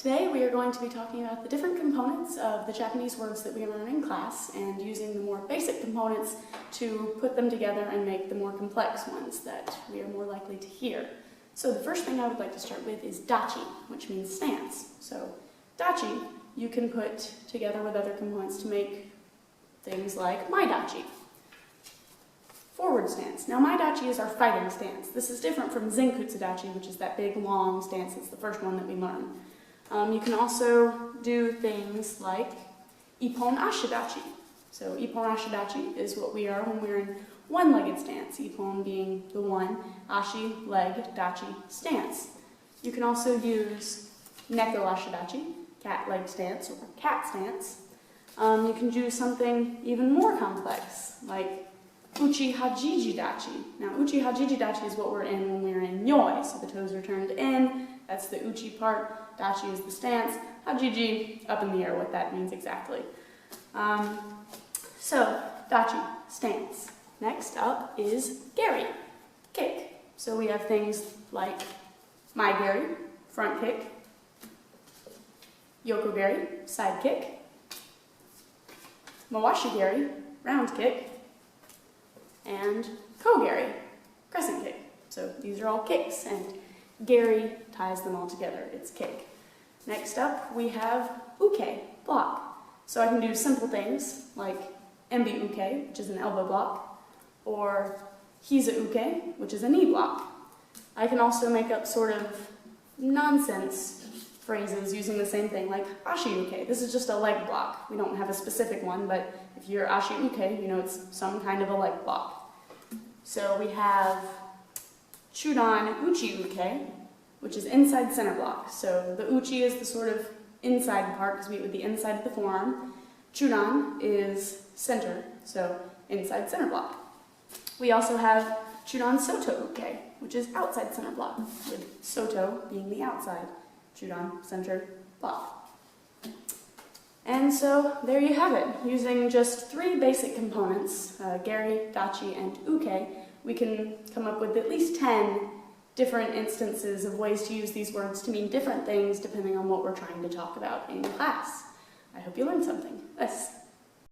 Today we are going to be talking about the different components of the Japanese words that we learn in class and using the more basic components to put them together and make the more complex ones that we are more likely to hear. So the first thing I would like to start with is dachi, which means stance. So dachi you can put together with other components to make things like my dachi. Forward stance. Now my dachi is our fighting stance. This is different from zenkutsu dachi, which is that big long stance. It's the first one that we learn. You can also do things like ippon ashidachi. So ippon ashidachi is what we are when we're in one-legged stance. Ippon being the one, ashi, leg, dachi, stance. You can also use neko ashidachi, cat leg stance or cat stance. You can do something even more complex, like uchi hajiji dachi. Now uchi hajiji dachi is what we're in when we're in nyoi, so the toes are turned in. That's the uchi part. Dachi is the stance. Hajiji, up in the air what that means exactly. So, dachi, stance. Next up is geri, kick. So we have things like mai geri, front kick, yoko geri, side kick, mawashi geri, round kick, and ko geri, crescent kick. So these are all kicks, and geri ties them all together. It's kick. Next up, we have uke, block. So I can do simple things like embi uke, which is an elbow block, or hiza uke, which is a knee block. I can also make up sort of nonsense phrases using the same thing, like ashi uke. This is just a leg block. We don't have a specific one, but if you're ashi uke, you know it's some kind of a leg block. So we have chudan uchi uke, which is inside center block. So the uchi is the sort of inside part because we eat with the inside of the forearm. Chudan is center, so inside center block. We also have chudan soto uke, which is outside center block, with soto being the outside, chudan center block. And so there you have it. Using just 3 basic components, geri, dachi, and uke, we can come up with at least 10 different instances of ways to use these words to mean different things depending on what we're trying to talk about in class. I hope you learned something. Yes?